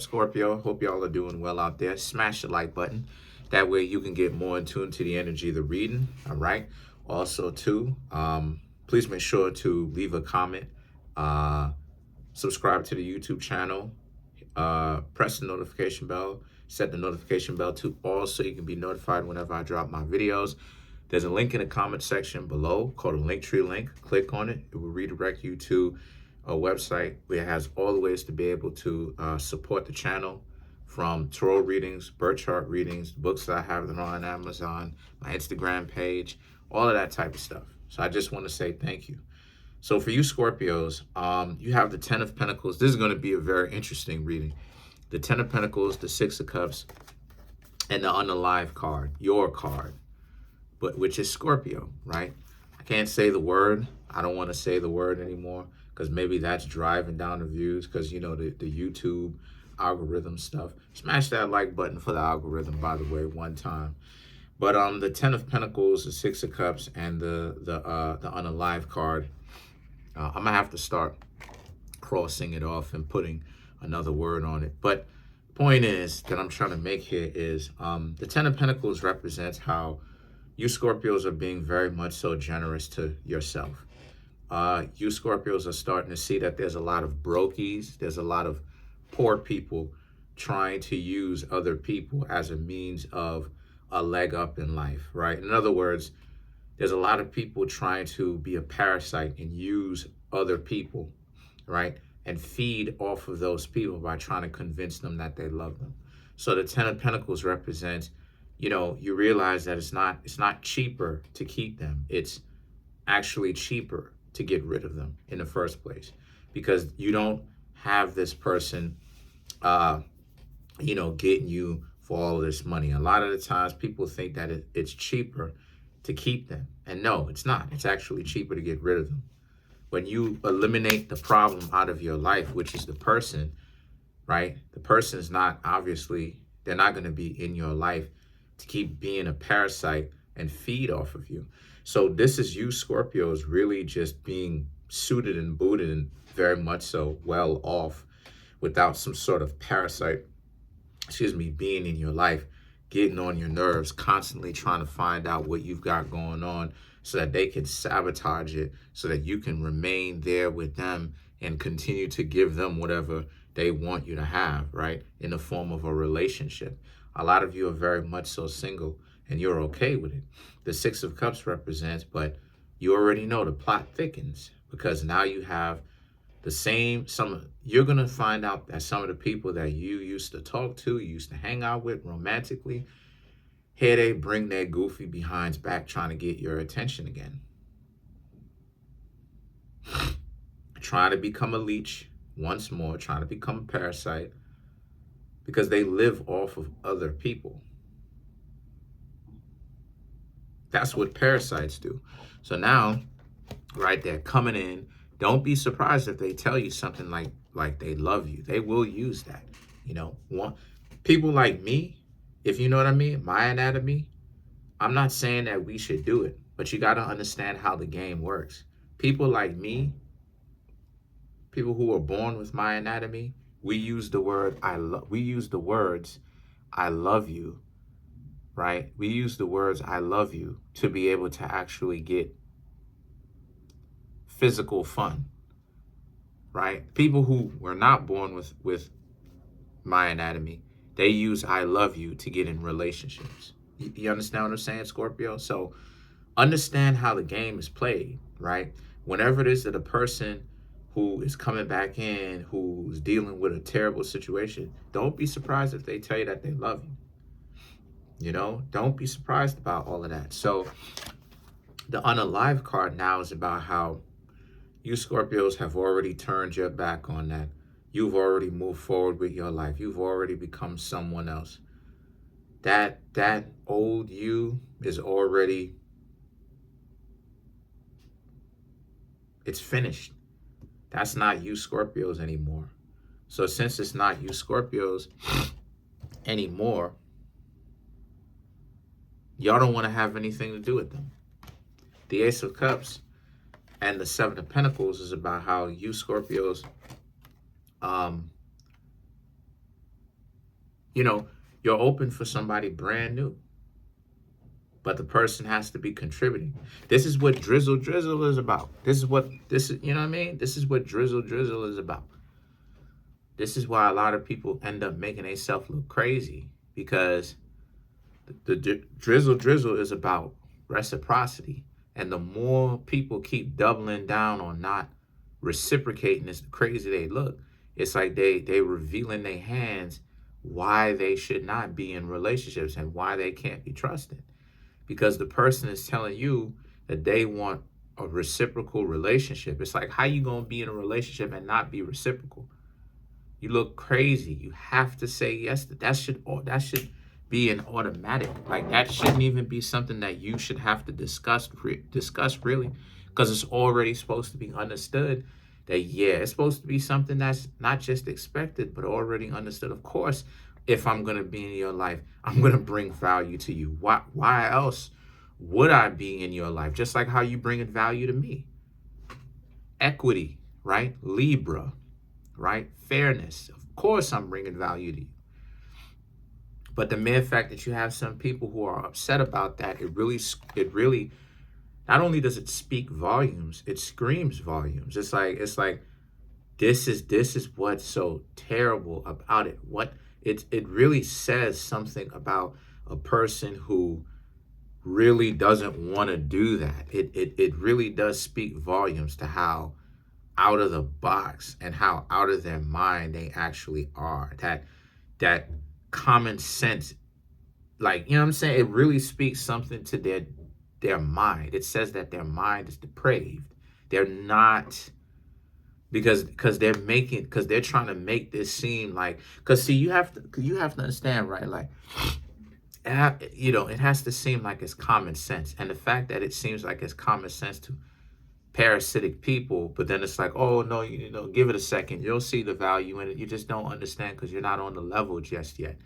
Scorpio, hope y'all are doing well out there. Smash the like button. That way you can get more in tune to the energy of the reading. All right. Also, too, please make sure to leave a comment, uh, subscribe to the YouTube channel, press the notification bell, set the notification bell to all so you can be notified whenever I drop my videos. There's a link in the comment section below called a Linktree link. Click on it. It will redirect you to a website where it has all the ways to be able to support the channel, from tarot readings, birth chart readings, books that I have that are on Amazon, my Instagram page, all of that type of stuff. So I just want to say thank you. So for you Scorpios, you have the Ten of Pentacles. This is going to be a very interesting reading. The Ten of Pentacles, the Six of Cups, and the Unalive card, your card, but which is Scorpio, right? I can't say the word. I don't want to say the word anymore because maybe that's driving down the views because, you know, the YouTube algorithm stuff. Smash that like button for the algorithm, by the way, one time. But the Ten of Pentacles, the Six of Cups, and the Unalive card, I'm going to have to start crossing it off and putting another word on it. But point is that I'm trying to make here is the Ten of Pentacles represents how you Scorpios are being very much so generous to yourself. You Scorpios are starting to see that there's a lot of brokies. There's a lot of poor people trying to use other people as a means of a leg up in life, right? In other words, there's a lot of people trying to be a parasite and use other people, right? And feed off of those people by trying to convince them that they love them. So the Ten of Pentacles represents, you know, you realize that it's not cheaper to keep them. It's actually cheaper to get rid of them in the first place, because you don't have this person, you know, getting you for all of this money. A lot of the times people think that it's cheaper to keep them. And no, it's not. It's actually cheaper to get rid of them. When you eliminate the problem out of your life, which is the person, right? The person is not, obviously, they're not going to be in your life to keep being a parasite and feed off of you. So this is you Scorpios really just being suited and booted and very much so well off without some sort of parasite, being in your life, getting on your nerves, constantly trying to find out what you've got going on so that they can sabotage it, so that you can remain there with them and continue to give them whatever they want you to have, right? In the form of a relationship. A lot of you are very much so single and you're okay with it. The Six of Cups represents, but you already know the plot thickens because now you have the same, you're going to find out that some of the people that you used to talk to, you used to hang out with romantically, here they bring their goofy behinds back trying to get your attention again. Trying to become a leech once more, trying to become a parasite because they live off of other people. That's what parasites do. So now, right there, coming in, don't be surprised if they tell you something like they love you. They will use that. You know, people like me, if you know what I mean, my anatomy, I'm not saying that we should do it, but you got to understand how the game works. People like me, people who are born with my anatomy, we use the word we use the words I love you, right? We use the words I love you to be able to actually get physical fun, right? People who were not born with my anatomy, they use I love you to get in relationships. You understand what I'm saying, Scorpio? So understand how the game is played, right? Whenever it is that a person who is coming back in, who's dealing with a terrible situation, don't be surprised if they tell you that they love you. You know, don't be surprised about all of that. So the Unalive card now is about how you Scorpios have already turned your back on that. You've already moved forward with your life. You've already become someone else. That old you is already, it's finished. That's not you Scorpios anymore. So since it's not you Scorpios anymore, y'all don't want to have anything to do with them. The Ace of Cups and the Seven of Pentacles is about how you Scorpios you're open for somebody brand new, but the person has to be contributing. This is what drizzle is about. This is, you know what I mean? This is what drizzle is about. This is why a lot of people end up making themselves look crazy, because the drizzle is about reciprocity. And the more people keep doubling down on not reciprocating, as crazy they look, it's like they revealing their hands why they should not be in relationships and why they can't be trusted. Because the person is telling you that they want a reciprocal relationship. It's like, how you gonna be in a relationship and not be reciprocal? You look crazy. You have to say yes. That should be an automatic. Like, that shouldn't even be something that you should have to discuss really, because it's already supposed to be understood that, yeah, it's supposed to be something that's not just expected, but already understood. Of course, if I'm going to be in your life, I'm going to bring value to you. Why else would I be in your life? Just like how you bring value to me. Equity, right? Libra, right? Fairness. Of course, I'm bringing value to you. But the mere fact that you have some people who are upset about that, it really, not only does it speak volumes, it screams volumes. It's like this is what's so terrible about it. It really says something about a person who really doesn't want to do that. It really does speak volumes to how out of the box and how out of their mind they actually are. That common sense, like, you know what I'm saying? It really speaks something to their mind. It says that their mind is depraved. They're not, because they're trying to make this seem like, because see, you have to understand, right? Like, it has to seem like it's common sense. And the fact that it seems like it's common sense to parasitic people, but then it's like, oh no, give it a second, you'll see the value in it. You just don't understand because you're not on the level just yet.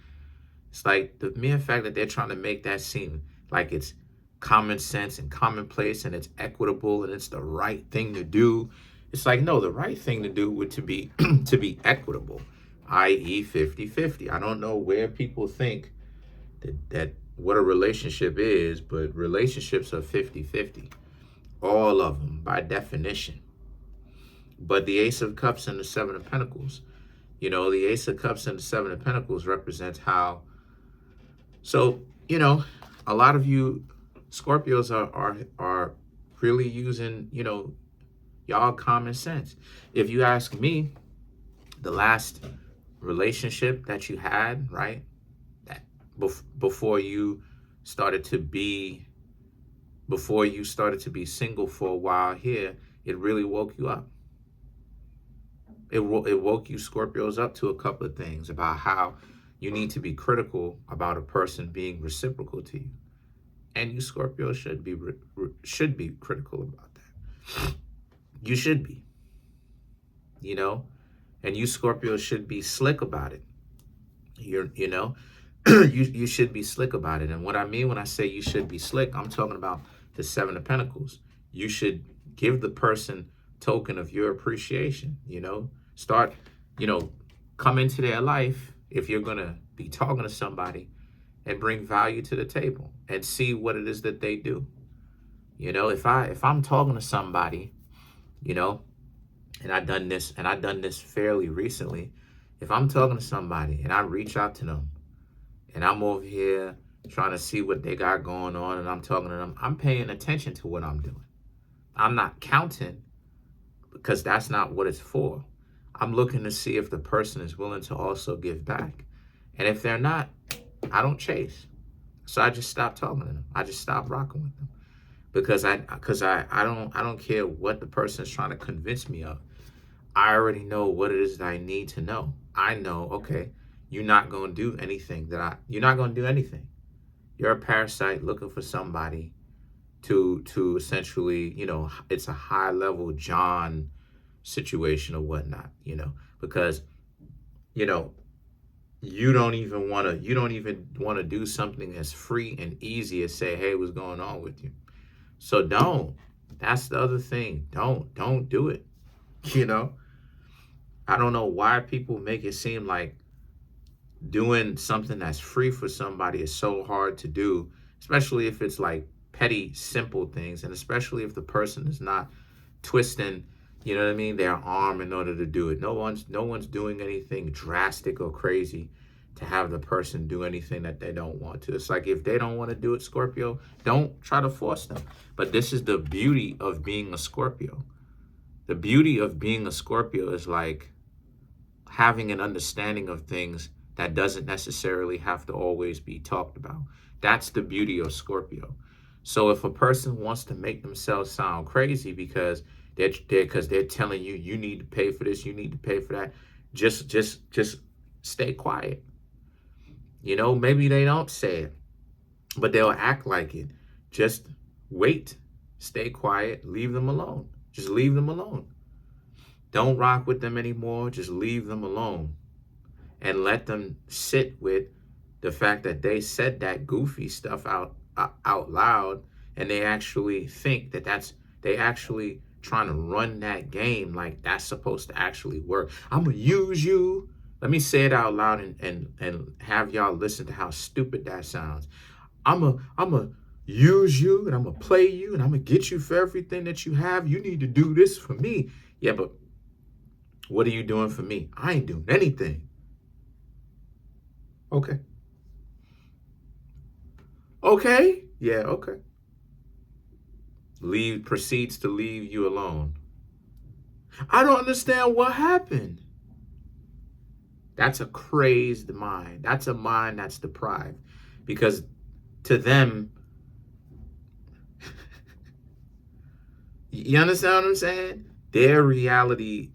It's like the mere fact that they're trying to make that seem like it's common sense and commonplace and it's equitable and it's the right thing to do. It's like, no, the right thing to do would to be to be equitable, i.e. 50-50. I don't know where people think that what a relationship is, but relationships are 50-50. All of them, by definition. But the Ace of Cups and the Seven of Pentacles, the Ace of Cups and the Seven of Pentacles represents how, so, a lot of you Scorpios are really using, y'all common sense. If you ask me, the last relationship that you had, right, that before you started to be single for a while here, it really woke you up. It woke you Scorpios up to a couple of things about how you need to be critical about a person being reciprocal to you. And you Scorpios should be critical about that. You should be. And you Scorpios should be slick about it. You should be slick about it. And what I mean when I say you should be slick, I'm talking about the Seven of Pentacles. You should give the person token of your appreciation. Start, come into their life if you're gonna be talking to somebody, and bring value to the table and see what it is that they do. If I'm talking to somebody, and I've done this fairly recently. If I'm talking to somebody and I reach out to them and I'm over here trying to see what they got going on and I'm talking to them, I'm paying attention to what I'm doing. I'm not counting, because that's not what it's for. I'm looking to see if the person is willing to also give back. And if they're not, I don't chase. So I just stop talking to them. I just stop rocking with them. Because I don't care what the person is trying to convince me of. I already know what it is that I need to know. I know, okay, you're not going to do anything you're not going to do anything. You're a parasite looking for somebody to essentially, it's a high level John situation or whatnot, because, you don't even want to do something as free and easy as say, hey, what's going on with you? So that's the other thing. Don't do it. I don't know why people make it seem like doing something that's free for somebody is so hard to do, especially if it's like petty, simple things, and especially if the person is not twisting, you know what I mean, their arm in order to do it. No one's doing anything drastic or crazy to have the person do anything that they don't want to. It's like, if they don't want to do it, Scorpio, don't try to force them. But this is the beauty of being a Scorpio. The beauty of being a Scorpio is like having an understanding of things that doesn't necessarily have to always be talked about. That's the beauty of Scorpio. So if a person wants to make themselves sound crazy because they're telling you, you need to pay for this, you need to pay for that, just stay quiet. You know, maybe they don't say it, but they'll act like it. Just wait, stay quiet, leave them alone. Just leave them alone. Don't rock with them anymore. Just leave them alone and let them sit with the fact that they said that goofy stuff out loud, and they actually think that they actually trying to run that game like that's supposed to actually work. I'm gonna use you. Let me say it out loud and have y'all listen to how stupid that sounds. I'm a use you, and I'm gonna play you, and I'm gonna get you for everything that you have. You need to do this for me. Yeah, but what are you doing for me? I ain't doing anything. Okay. Okay. Yeah, okay. Proceeds to leave you alone. I don't understand what happened. That's a crazed mind. That's a mind that's deprived. Because to them, you understand what I'm saying? Their reality,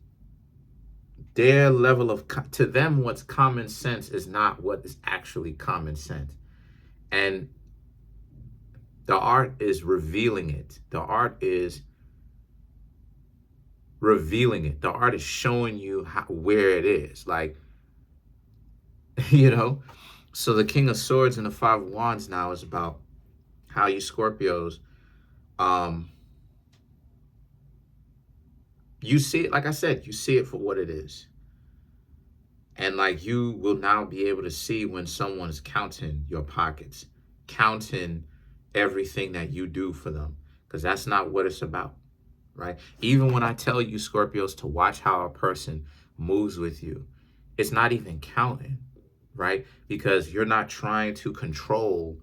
their level of, to them, what's common sense is not what is actually common sense. And the art is revealing it. The art is revealing it. The art is showing you where it is. Like, you know, so the King of Swords and the Five of Wands now is about how you Scorpios, you see it, like I said, you see it for what it is. And like, you will now be able to see when someone's counting your pockets, counting everything that you do for them, because that's not what it's about, right? Even when I tell you, Scorpios, to watch how a person moves with you, it's not even counting, right? Because you're not trying to control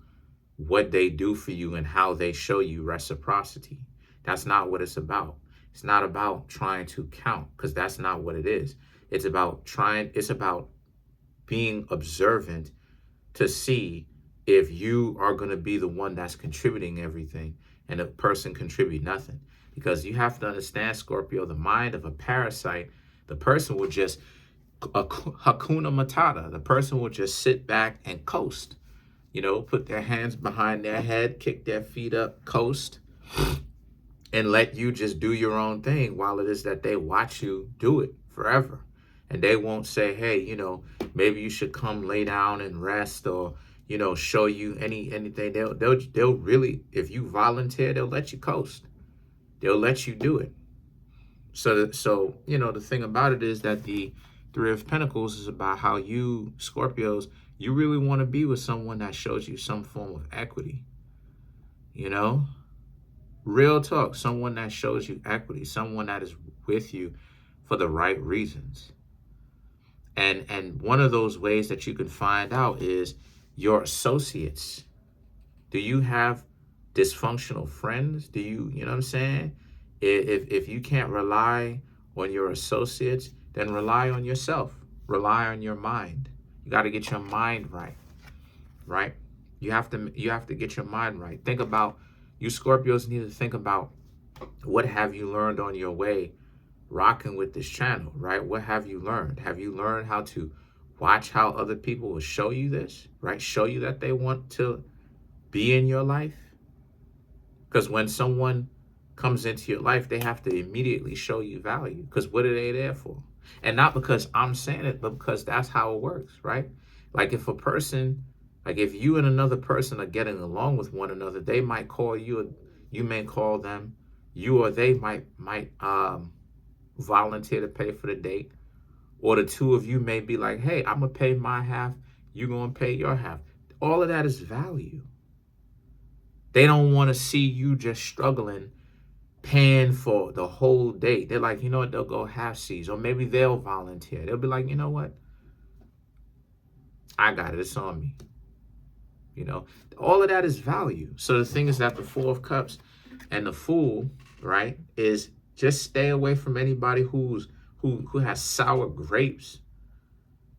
what they do for you and how they show you reciprocity. That's not what it's about. It's not about trying to count, because that's not what it is. It's about being observant to see if you are going to be the one that's contributing everything and the person contribute nothing. Because you have to understand, Scorpio, the mind of a parasite, the person will just, Hakuna Matata, the person will just sit back and coast. You know, put their hands behind their head, kick their feet up, coast, and let you just do your own thing while it is that they watch you do it forever. And they won't say, hey, you know, maybe you should come lay down and rest, or, you know, show you anything. They'll really, if you volunteer, they'll let you coast. They'll let you do it. So, you know, the thing about it is that the Three of Pentacles is about how you, Scorpios, you really want to be with someone that shows you some form of equity. You know? Real talk. Someone that shows you equity. Someone that is with you for the right reasons. And one of those ways that you can find out is your associates. Do you have dysfunctional friends? Do you know what I'm saying? If you can't rely on your associates, then rely on yourself. Rely on your mind. You got to get your mind right, right? You have to get your mind right. Think about, you Scorpios need to think about, what have you learned on your way rocking with this channel, right? What have you learned? Have you learned how to watch how other people will show you this, right? Show you that they want to be in your life? Because when someone comes into your life, they have to immediately show you value, because what are they there for? And not because I'm saying it, but because that's how it works, right? Like, if a person, like if you and another person are getting along with one another, they might call you, you may call them, you or they might volunteer to pay for the date, or the two of you may be like, hey, I'm gonna pay my half, you're going to pay your half. All of that is value. They don't want to see you just struggling, paying for the whole date. They're like, you know what, they'll go half seas, or maybe they'll volunteer. They'll be like, you know what, I got it, it's on me. You know, all of that is value. So the thing is that the Four of Cups and the Fool, right, is just stay away from anybody who has sour grapes.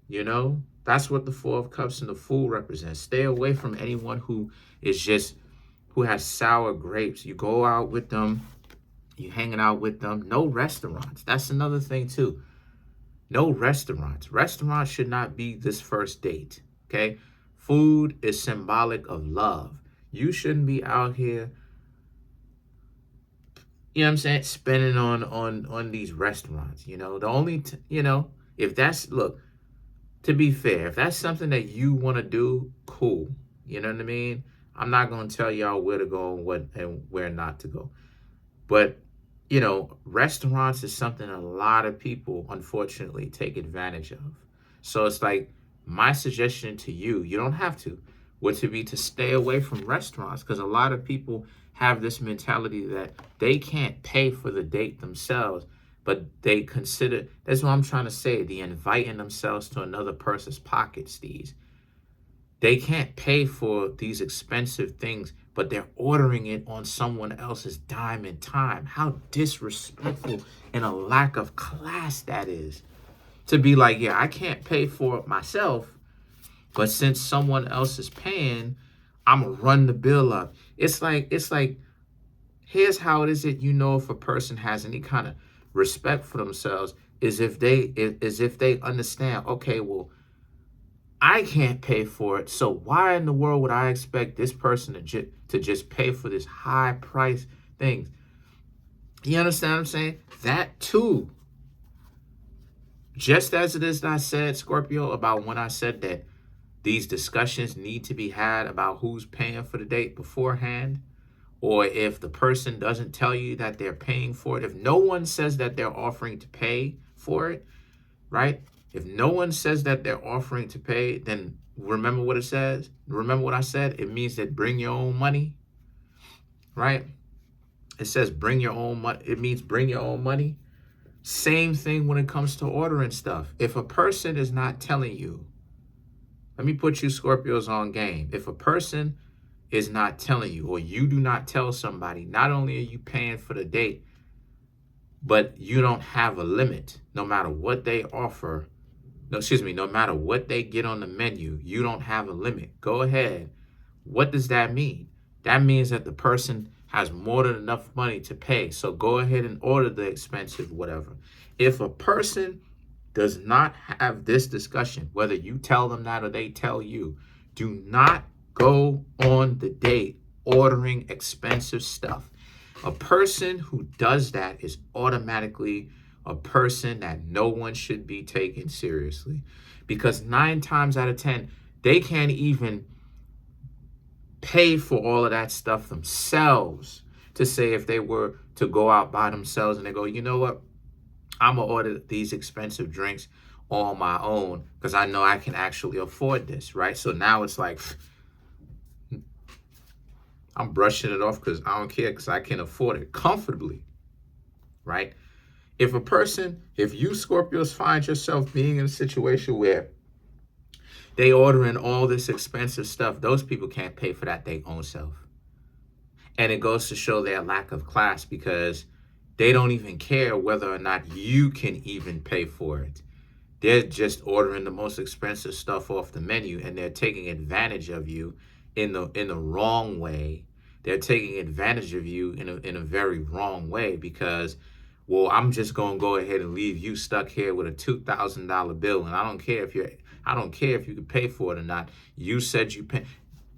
You know, that's what the Four of Cups and the Fool represent. Stay away from anyone who has sour grapes. You go out with them, you hanging out with them. No restaurants. That's another thing too. No restaurants. Restaurants should not be this first date. Okay. Food is symbolic of love. You shouldn't be out here, you know what I'm saying, spending on these restaurants. You know, the only, if that's, look, to be fair, if that's something that you want to do, cool. You know what I mean? I'm not going to tell y'all where to go and where not to go. But, you know, restaurants is something a lot of people, unfortunately, take advantage of. So it's like, my suggestion to you, you don't have to, would to be to stay away from restaurants, because a lot of people have this mentality that they can't pay for the date themselves, but they consider, that's what I'm trying to say, the inviting themselves to another person's pockets, these. They can't pay for these expensive things, but they're ordering it on someone else's dime and time. How disrespectful and a lack of class that is. To be like, yeah, I can't pay for it myself, but since someone else is paying, I'm gonna run the bill up. It's like, here's how it is that you know if a person has any kind of respect for themselves is if they understand, okay, well, I can't pay for it, so why in the world would I expect this person to just pay for this high price thing? You understand what I'm saying? That too. Just as it is that I said, Scorpio, about when I said that these discussions need to be had about who's paying for the date beforehand, or if the person doesn't tell you that they're paying for it, if no one says that they're offering to pay for it, right? If no one says that they're offering to pay, then remember what it says. Remember what I said? It means that bring your own money, right? It says bring your own money. It means bring your own money. Same thing when it comes to ordering stuff. If a person is not telling you, let me put you Scorpios on game. If a person is not telling you, or you do not tell somebody, not only are you paying for the date, but you don't have a limit, no matter what they offer, no matter what they get on the menu, you don't have a limit. Go ahead. What does that mean? That means that the person has more than enough money to pay. So go ahead and order the expensive whatever. If a person does not have this discussion, whether you tell them that or they tell you, do not go on the date ordering expensive stuff. A person who does that is automatically a person that no one should be taken seriously, because 9 times out of 10, they can't even pay for all of that stuff themselves. To say if they were to go out by themselves and they go, you know what, I'm gonna order these expensive drinks on my own because I know I can actually afford this, right? So now it's like, I'm brushing it off because I don't care, because I can afford it comfortably, right? If you Scorpios find yourself being in a situation where they ordering all this expensive stuff, those people can't pay for that their own self. And it goes to show their lack of class, because they don't even care whether or not you can even pay for it. They're just ordering the most expensive stuff off the menu, and they're taking advantage of you in the wrong way. They're taking advantage of you in a very wrong way, because, well, I'm just gonna go ahead and leave you stuck here with a $2,000 bill, and I don't care if you can pay for it or not. You said you pay.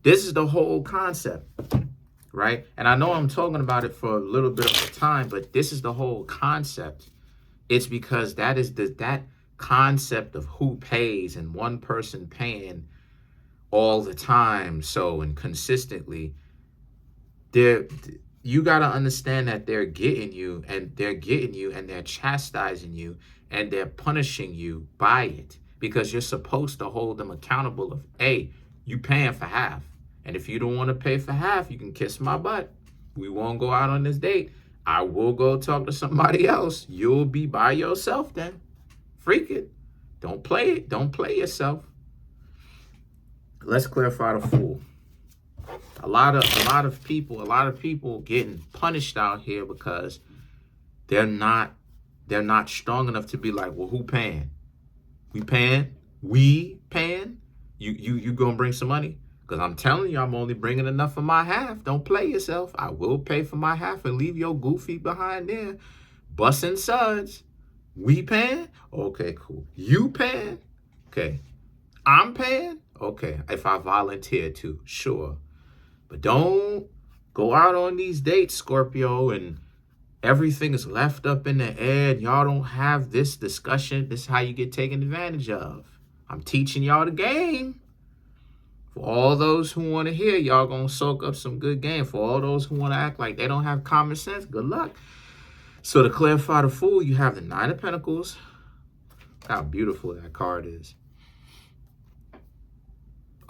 This is the whole concept, right? And I know I'm talking about it for a little bit of time, but this is the whole concept. It's because that is that concept of who pays and one person paying all the time, so, and consistently. You got to understand that they're getting you and they're chastising you and they're punishing you by it. because you're supposed to hold them accountable of, hey, you paying for half. And if you don't want to pay for half, you can kiss my butt. We won't go out on this date. I will go talk to somebody else. You'll be by yourself then. Freak it. Don't play it. Don't play yourself. Let's clarify the Fool. A lot of people getting punished out here because they're not strong enough to be like, well, who paying? We paying? You gonna bring some money? Because I'm telling you, I'm only bringing enough for my half. Don't play yourself. I will pay for my half and leave your goofy behind there. Busting suds. We paying? Okay, cool. You paying? Okay. I'm paying? Okay. If I volunteer to, sure. But don't go out on these dates, Scorpio, and everything is left up in the air. And y'all don't have this discussion. This is how you get taken advantage of. I'm teaching y'all the game. For all those who want to hear, y'all going to soak up some good game. For all those who want to act like they don't have common sense, good luck. So to clarify the Fool, you have the Nine of Pentacles. How beautiful that card is.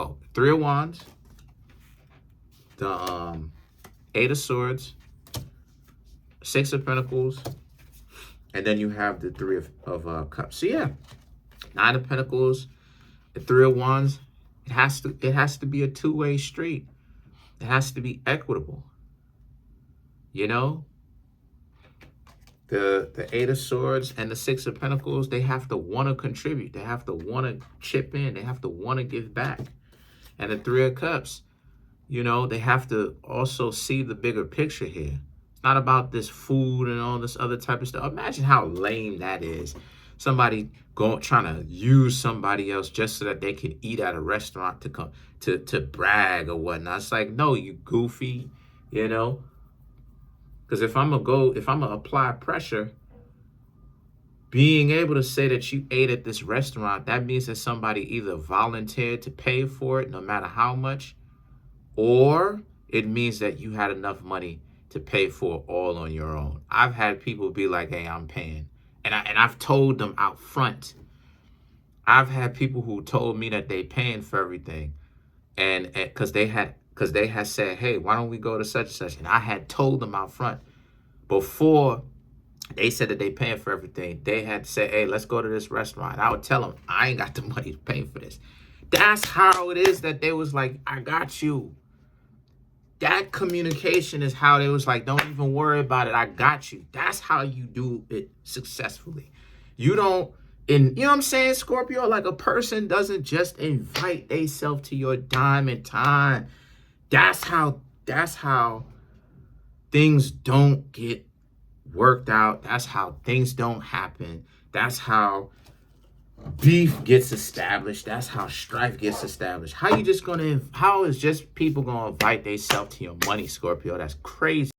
Oh, Three of Wands. The Eight of Swords. Six of Pentacles. And then you have the Three of Cups. So yeah, Nine of Pentacles, the Three of Wands. It has to be a two-way street. It has to be equitable. You know? The Eight of Swords and the Six of Pentacles, they have to want to contribute. They have to want to chip in. They have to want to give back. And the Three of Cups, you know, they have to also see the bigger picture here. It's not about this food and all this other type of stuff. Imagine how lame that is. Somebody trying to use somebody else just so that they can eat at a restaurant to come to brag or whatnot. It's like, no, you goofy, you know. Because if I'm gonna apply pressure, being able to say that you ate at this restaurant, that means that somebody either volunteered to pay for it, no matter how much, or it means that you had enough money to pay for it all on your own. I've had people be like, hey, I'm paying. And I've told them out front. I've had people who told me that they paying for everything. And because they had said, hey, why don't we go to such and such? And I had told them out front before they said that they paying for everything. They had to say, hey, let's go to this restaurant. I would tell them, I ain't got the money to pay for this. That's how it is that they was like, I got you. That communication is how they was like, don't even worry about it. I got you. That's how you do it successfully. You don't, you know what I'm saying, Scorpio? Like a person doesn't just invite themselves to your dime and time. That's how things don't get worked out. That's how things don't happen. That's how beef gets established. That's how strife gets established. How is just people gonna invite themselves to your money, Scorpio? That's crazy.